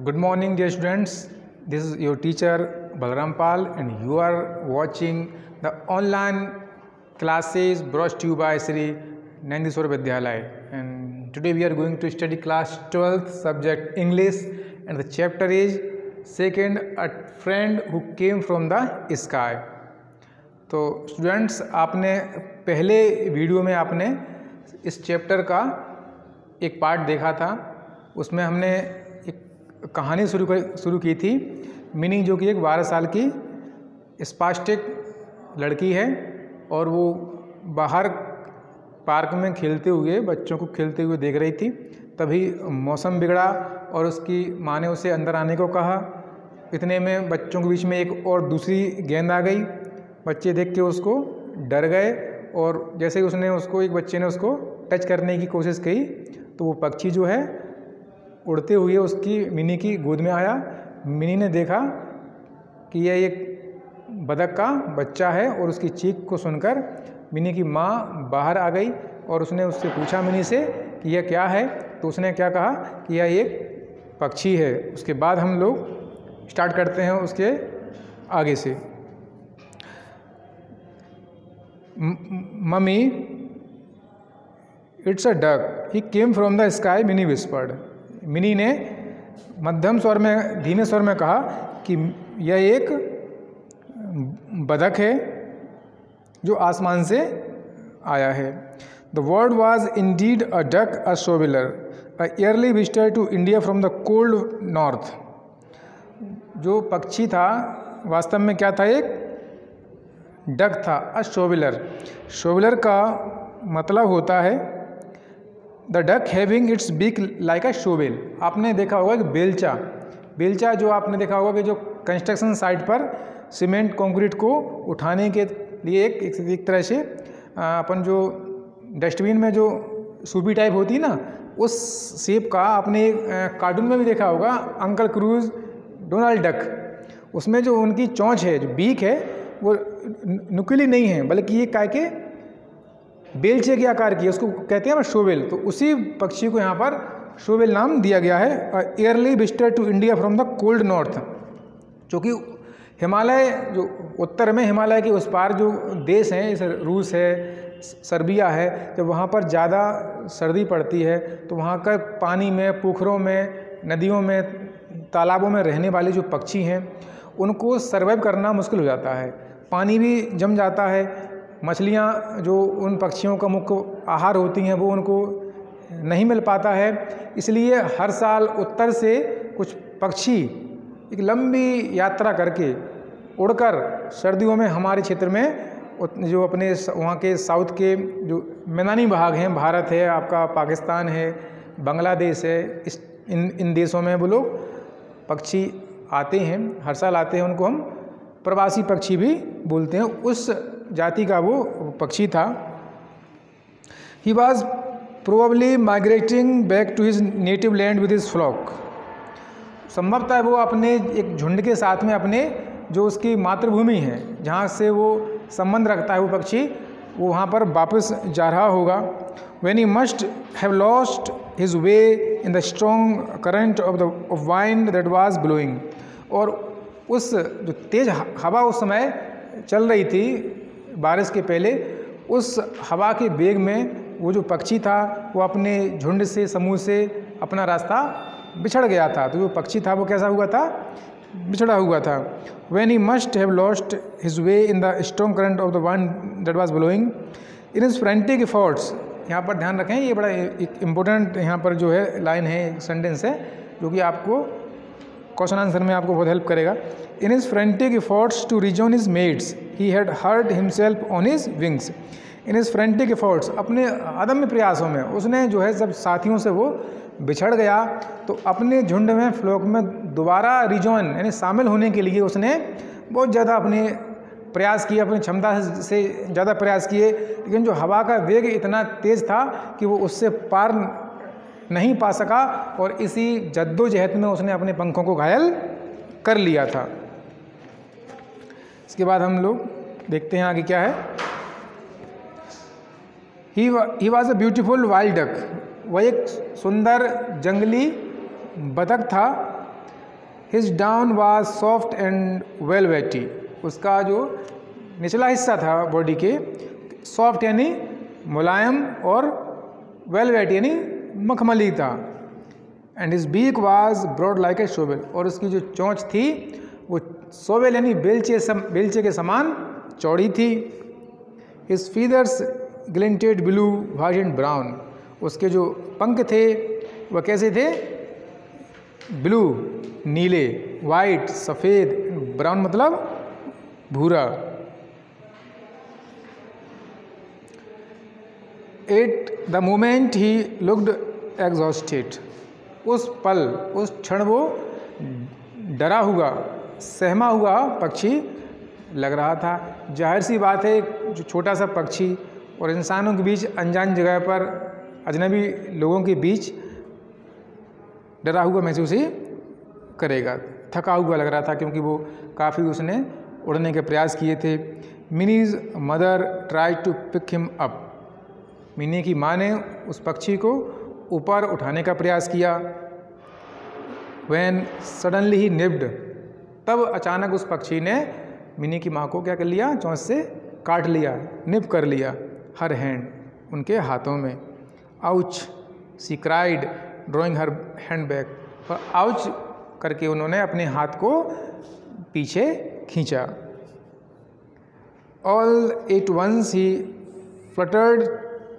Good morning, dear students. This is your teacher Balram Pal, and you are watching the online classes brought to you by Sri Nandiswar Vidyalaya. And today we are going to study class 12th subject English, and the chapter is Second, a friend who came from the sky. तो students, आपने पहले video में आपने इस chapter का एक part देखा था। उसमें हमने एक कहानी शुरू की थी। मिनी जो कि एक 12 साल की स्पास्टिक लड़की है और वो बाहर पार्क में खेलते हुए बच्चों को खेलते हुए देख रही थी। तभी मौसम बिगड़ा और उसकी माँ ने उसे अंदर आने को कहा। इतने में बच्चों के बीच में एक और दूसरी गेंद आ गई। बच्चे देख के उसको डर गए और जैसे ही उसने उसको एक बच्चे ने उसको टच करने की कोशिश की तो वो पक्षी जो है उड़ते हुए उसकी मिनी की गोद में आया। मिनी ने देखा कि यह एक बतख का बच्चा है और उसकी चीख को सुनकर मिनी की माँ बाहर आ गई और उसने उससे पूछा मिनी से कि यह क्या है। तो उसने क्या कहा कि यह एक पक्षी है। उसके बाद हम लोग स्टार्ट करते हैं उसके आगे से। Mummy, it's a duck, he came from the sky, mini whispered. Mini ने मध्यम स्वर में धीमे स्वर में कहा कि यह एक बतख है जो आसमान से आया है। The bird was indeed a duck, a shoveler, a yearly visitor to India from the cold north. जो पक्षी था वास्तव में क्या था, एक डक था। अ शोविलर, शोविलर का मतलब होता है the duck having its beak like a shovel. आपने देखा होगा कि बेलचा, बेलचा जो आपने देखा होगा कि जो कंस्ट्रक्शन साइट पर सीमेंट कंक्रीट को उठाने के लिए एक तरह से अपन जो डस्टबिन में जो सूबी टाइप होती है ना, उस शेप का आपने कार्टून में भी देखा होगा, अंकल क्रूज, डोनाल्ड डक। उसमें जो उनकी चोंच है, जो बीक है, वो नुकीली नहीं है बल्कि ये काय के बेलचे के आकार की है। उसको कहते हैं शोवेल। तो उसी पक्षी को यहाँ पर शोवेल नाम दिया गया है। Early visitor to India from the cold north, जो कि हिमालय, जो उत्तर में हिमालय के उस पार जो देश हैं, जैसे रूस है, सर्बिया है, जब वहाँ पर ज़्यादा सर्दी पड़ती है तो वहाँ का पानी में, पोखरों में, नदियों में, तालाबों में रहने वाले जो पक्षी हैं उनको सर्वाइव करना मुश्किल हो जाता है। पानी भी जम जाता है। मछलियाँ जो उन पक्षियों का मुख्य आहार होती हैं वो उनको नहीं मिल पाता है। इसलिए हर साल उत्तर से कुछ पक्षी एक लंबी यात्रा करके उड़कर सर्दियों में हमारे क्षेत्र में जो अपने वहाँ के साउथ के जो मैदानी भाग हैं, भारत है, आपका पाकिस्तान है, बांग्लादेश है, इन देशों में वो लोग पक्षी आते हैं, हर साल आते हैं। उनको हम प्रवासी पक्षी भी बोलते हैं। उस जाति का वो पक्षी था। He was probably migrating back to his native land with his flock. संभवतः वो अपने एक झुंड के साथ में अपने जो उसकी मातृभूमि है, जहाँ से वो संबंध रखता है वो पक्षी, वो वहाँ पर वापस जा रहा होगा। When he must have lost his way in the strong current of wind that was blowing. और उस जो तेज हवा उस समय चल रही थी बारिश के पहले, उस हवा के वेग में वो जो पक्षी था वो अपने झुंड से, समूह से अपना रास्ता बिछड़ गया था। तो जो पक्षी था वो कैसा हुआ था, बिछड़ा हुआ था। When he must have lost his way in the strong current of the wind that was blowing in his frantic efforts. यहाँ पर ध्यान रखें, ये बड़ा एक इम्पोर्टेंट यहाँ पर जो है लाइन है, सेंटेंस है, जो कि आपको क्वेश्चन आंसर में आपको बहुत हेल्प करेगा। In his frantic efforts to rejoin his mates he had hurt himself on his wings. In his frantic efforts, अपने अदम्य प्रयासों में उसने जो है जब साथियों से वो बिछड़ गया तो अपने झुंड में, फ्लॉक में दोबारा रिजॉइन यानी शामिल होने के लिए उसने बहुत ज़्यादा अपने प्रयास किए, अपनी क्षमता से ज़्यादा प्रयास किए। लेकिन जो हवा का वेग इतना तेज़ था कि वो उससे पार नहीं पा सका और इसी जद्दोजहद में उसने अपने पंखों को घायल कर लिया था। इसके बाद हम लोग देखते हैं आगे क्या है। He was a beautiful wild duck, वह एक सुंदर जंगली बतख था। His down was soft and velvety, उसका जो निचला हिस्सा था बॉडी के सॉफ्ट यानी मुलायम और वेलवेट यानी मखमली था। And his beak was broad like a shovel, और उसकी जो चोंच थी वो शोवेल यानी बेलचे के समान चौड़ी थी। His feathers glinted blue white and brown, उसके जो पंख थे वह कैसे थे, ब्लू नीले, वाइट सफ़ेद, ब्राउन मतलब भूरा। At the moment he looked exhausted, उस पल उस क्षण वो डरा हुआ सहमा हुआ पक्षी लग रहा था। जाहिर सी बात है जो छोटा सा पक्षी और इंसानों के बीच अनजान जगह पर अजनबी लोगों के बीच डरा हुआ महसूस ही करेगा। थका हुआ लग रहा था क्योंकि वो काफ़ी उसने उड़ने के प्रयास किए थे। Minnie's mother try to pick him up, Minnie की माँ ने उस पक्षी को ऊपर उठाने का प्रयास किया। व्हेन सडनली ही निप्ड, तब अचानक उस पक्षी ने मिनी की माँ को क्या कर लिया, चोंच से काट लिया, निप कर लिया। हर हैंड, उनके हाथों में। Ouch she cried drawing her hand back, और आउच करके उन्होंने अपने हाथ को पीछे खींचा। All at once he fluttered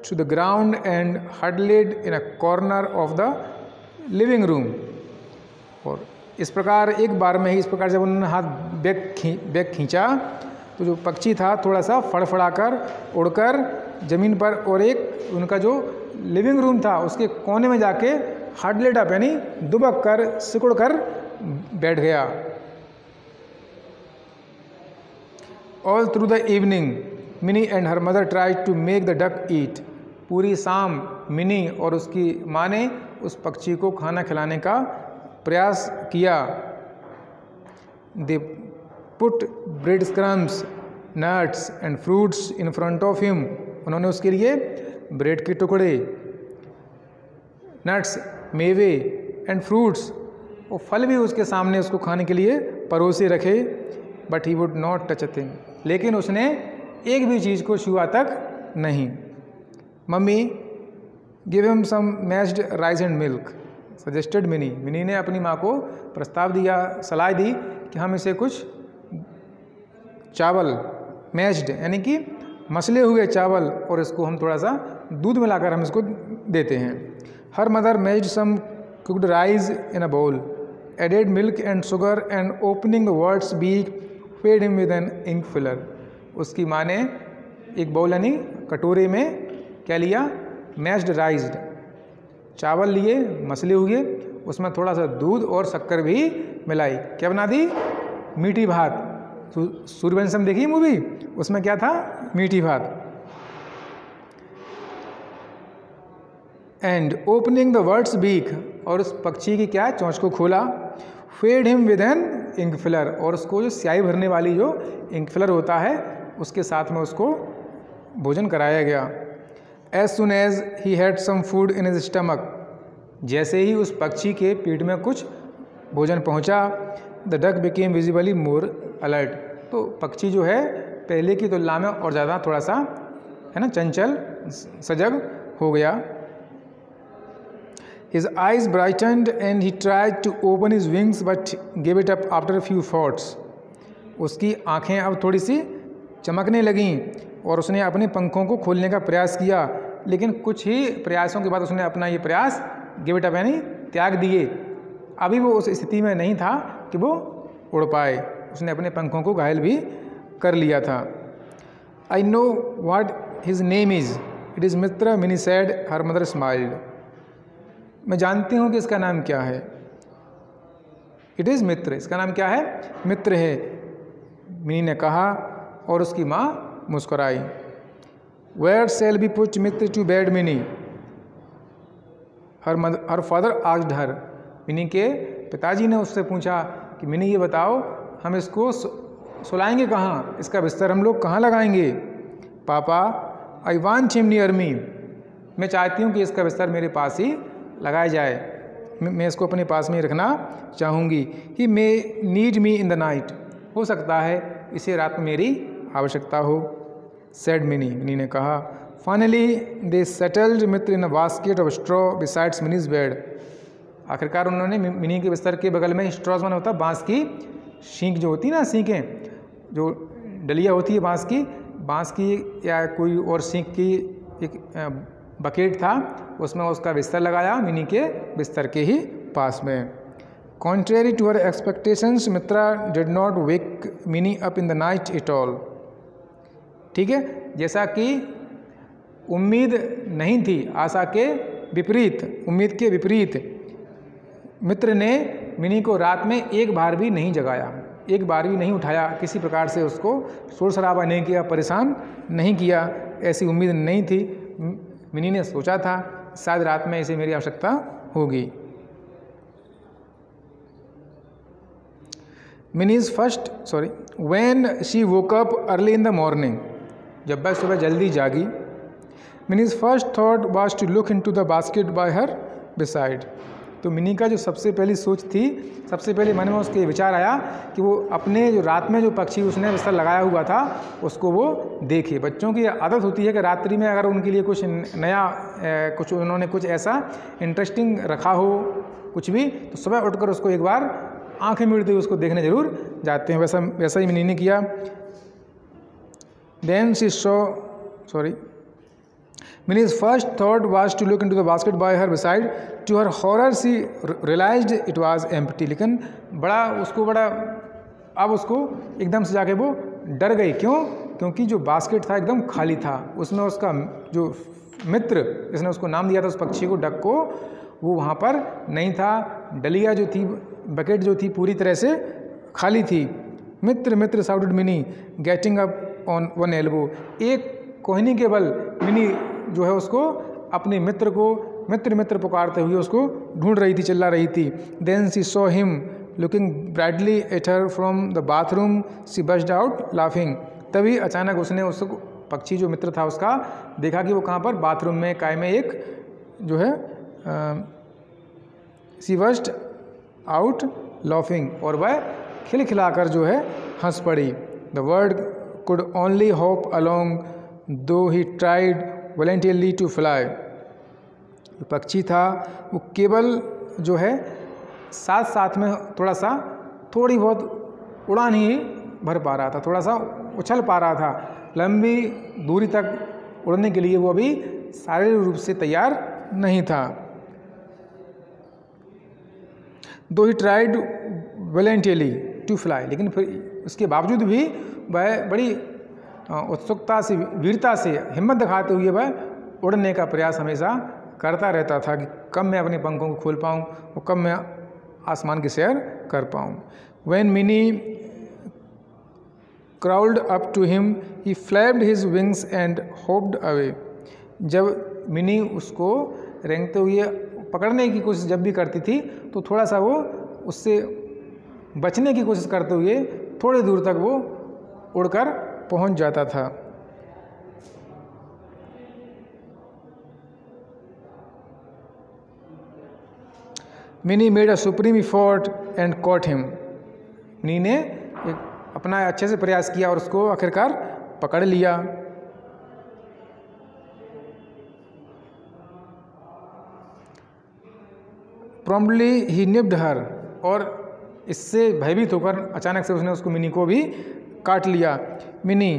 to the ground and huddled in a corner of the living room, और इस प्रकार एक बार में ही इस प्रकार जब उन्होंने हाथ बैक खींचा तो जो पक्षी था थोड़ा सा फड़फड़ाकर उड़कर ज़मीन पर और एक उनका जो लिविंग रूम था उसके कोने में जाके हडलेड अप यानी दुबक कर सिकुड़ कर बैठ गया। All through the evening Mini and her mother try to make the duck eat, पूरी शाम मिनी और उसकी माँ ने उस पक्षी को खाना खिलाने का प्रयास किया। They put bread crumbs nuts and fruits in front of him, उन्होंने उसके लिए ब्रेड के टुकड़े, नट्स मेवे एंड फ्रूट्स, और फल भी उसके सामने उसको खाने के लिए परोसे रखे। But he would not touch a thing, लेकिन उसने एक भी चीज़ को छुआ तक नहीं। Mummy give him some mashed rice and milk suggested Minnie, Minnie ने अपनी माँ को प्रस्ताव दिया, सलाह दी कि हम इसे कुछ चावल मैश्ड यानी कि मसले हुए चावल और इसको हम थोड़ा सा दूध मिलाकर हम इसको देते हैं। Her mother mashed some cooked rice in a bowl, added milk and sugar and opening the bird's beak fed him with an ink filler, उसकी माँ ने एक बाउल यानी कटोरे में क्या लिया, मैश्ड राइस चावल लिए मसले हुए, उसमें थोड़ा सा दूध और शक्कर भी मिलाई, क्या बना दी, मीठी भात। सूर्यवंशम देखी मूवी, उसमें क्या था, मीठी भात। And opening the bird's beak, और उस पक्षी की क्या चोंच को खोला। Fed him with an ink filler, और उसको जो स्याही भरने वाली जो इंक फिलर होता है उसके साथ में उसको भोजन कराया गया। As soon as he had some food in his stomach, जैसे ही उस पक्षी के पेट में कुछ भोजन पहुंचा, the duck became visibly more alert, तो पक्षी जो है पहले की तुलना में और ज़्यादा थोड़ा सा है ना चंचल सजग हो गया। His eyes brightened and he tried to open his wings but give it up after a few thoughts, उसकी आँखें अब थोड़ी सी चमकने लगीं और उसने अपने पंखों को खोलने का प्रयास किया, लेकिन कुछ ही प्रयासों के बाद उसने अपना ये प्रयास गिव इट अप यानी त्याग दिए। अभी वो उस स्थिति में नहीं था कि वो उड़ पाए, उसने अपने पंखों को घायल भी कर लिया था। I know what his name is, it is Mitra, mini sad, her mother smiled, मैं जानती हूँ कि इसका नाम क्या है। इट इज़ मित्र, इसका नाम क्या है, मित्र है, मिनी ने कहा और उसकी माँ मुस्कुराई। Where shall we put Mitra to bed Mini, her father asked her, Mini के पिताजी ने उससे पूछा कि मिनी ये बताओ हम इसको सुलाएंगे कहाँ, इसका बिस्तर हम लोग कहाँ लगाएंगे। पापा I want him near me, मैं चाहती हूँ कि इसका बिस्तर मेरे पास ही लगाया जाए। मैं इसको अपने पास में ही रखना चाहूँगी। He may need me in the night, हो सकता है इसे रात में मेरी आवश्यकता हो। सेड मिनी, मिनी ने कहा। Finally they settled Mitra in a basket of straw besides minis bed. आखिरकार उन्होंने मिनी के बिस्तर के बगल में, स्ट्रॉज माने होता है बाँस की सींक जो होती है ना, सींकें जो डलिया होती है बाँस की या कोई और सींक की एक बकेट था, उसमें उसका बिस्तर लगाया मिनी के बिस्तर के ही पास में। Contrary to her expectations Mitra did not wake Minnie up in the night at all. ठीक है, जैसा कि उम्मीद नहीं थी, आशा के विपरीत, उम्मीद के विपरीत मित्र ने मिनी को रात में एक बार भी नहीं जगाया, एक बार भी नहीं उठाया, किसी प्रकार से उसको शोर शराबा नहीं किया, परेशान नहीं किया। ऐसी उम्मीद नहीं थी। मिनी ने सोचा था शायद रात में इसे मेरी आवश्यकता होगी। Minnie's when she woke up early in the morning, जब वह सुबह जल्दी जागी, Minnie's first thought was to look into the basket by her beside. तो मिनी का जो सबसे पहली सोच थी, सबसे पहले मन में उसके विचार आया कि वो अपने जो रात में जो पक्षी उसने बिस्तर लगाया हुआ था उसको वो देखे। बच्चों की आदत होती है कि रात्रि में अगर उनके लिए कुछ नया कुछ उन्होंने कुछ ऐसा इंटरेस्टिंग रखा हो कुछ भी, तो सुबह उठकर उसको एक बार आंखें मिलते हुए उसको देखने जरूर जाते हैं। वैसा ही मिनी ने किया। Then she Minnie's first thought was to look into the basket by her beside. To her horror, she realized it was empty. लेकिन अब उसको एकदम से जाके वो डर गई। क्यों? क्योंकि जो बास्केट था एकदम खाली था, उसमें उसका जो मित्र जिसने उसको नाम दिया था उस पक्षी को, डक को, वो वहाँ पर नहीं था। डलिया जो थी, बकेट जो थी, पूरी तरह से खाली थी। Mitra shouted Mini getting up on one elbow. एक कोहनी के बल मिनी जो है उसको अपने मित्र को मित्र पुकारते हुए उसको ढूंढ रही थी, चिल्ला रही थी। Then she saw him looking brightly at her from the bathroom, she burst out laughing. तभी अचानक उसने उस पक्षी जो मित्र था उसका देखा कि वो कहाँ पर, बाथरूम में काय में एक जो है शी बर्स्ट आउट लाफिंग, और वह खिलखिलाकर जो है हंस पड़ी। The bird could only hop along though he tried voluntarily to fly. जो पक्षी था वो केवल जो है साथ में थोड़ी बहुत उड़ान ही भर पा रहा था, थोड़ा सा उछल पा रहा था। लंबी दूरी तक उड़ने के लिए वो अभी शारीरिक रूप से तैयार नहीं था। Though he tried voluntarily to fly, लेकिन फिर उसके बावजूद भी वह बड़ी उत्सुकता से, वीरता से, हिम्मत दिखाते हुए वह उड़ने का प्रयास हमेशा करता रहता था कि कब मैं अपने पंखों को खोल पाऊँ और कब मैं आसमान की सैर कर पाऊँ। When Minnie crawled up to him, he flapped his wings and hopped away. जब मिनी उसको रेंगते हुए पकड़ने की कोशिश जब भी करती थी तो थोड़ा सा वो उससे बचने की कोशिश करते हुए थोड़ी दूर तक वो उड़कर पहुंच जाता था। Mini made a supreme effort and cot him. Mini ने अपना अच्छे से प्रयास किया और उसको आखिरकार पकड़ लिया। प्रॉम्प्टली ही निप्ड हर, और इससे भयभीत होकर अचानक से उसने उसको, मिनी को भी काट लिया। Mini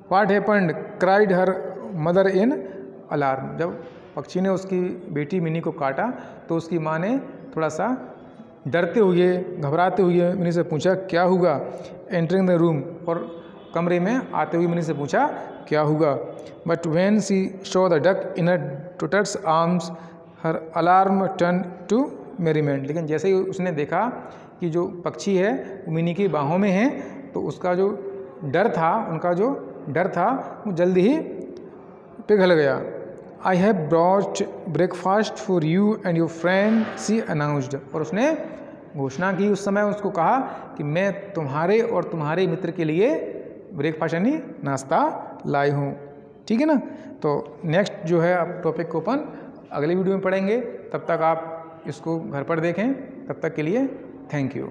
what happened cried her mother in alarm. जब पक्षी ने उसकी बेटी मिनी को काटा तो उसकी माँ ने थोड़ा सा डरते हुए, घबराते हुए मिनी से पूछा क्या हुआ। एंटरिंग द रूम, और कमरे में आते हुए मिनी से पूछा क्या हुआ। But when she saw the duck in her tutor's arms her alarm turn to merriment. लेकिन जैसे ही उसने देखा कि जो पक्षी है वो मिनी की बाहों में है तो उसका जो डर था, उनका जो डर था वो जल्दी ही पिघल गया। I have brought breakfast for you and your friend, she announced. और उसने घोषणा की, उस समय उसको कहा कि मैं तुम्हारे और तुम्हारे मित्र के लिए ब्रेकफास्ट यानी नाश्ता लाई हूँ। ठीक है ना। तो नेक्स्ट जो है आप टॉपिक को अपन अगले वीडियो में पढ़ेंगे। तब तक आप इसको घर पर देखें। तब तक के लिए थैंक यू।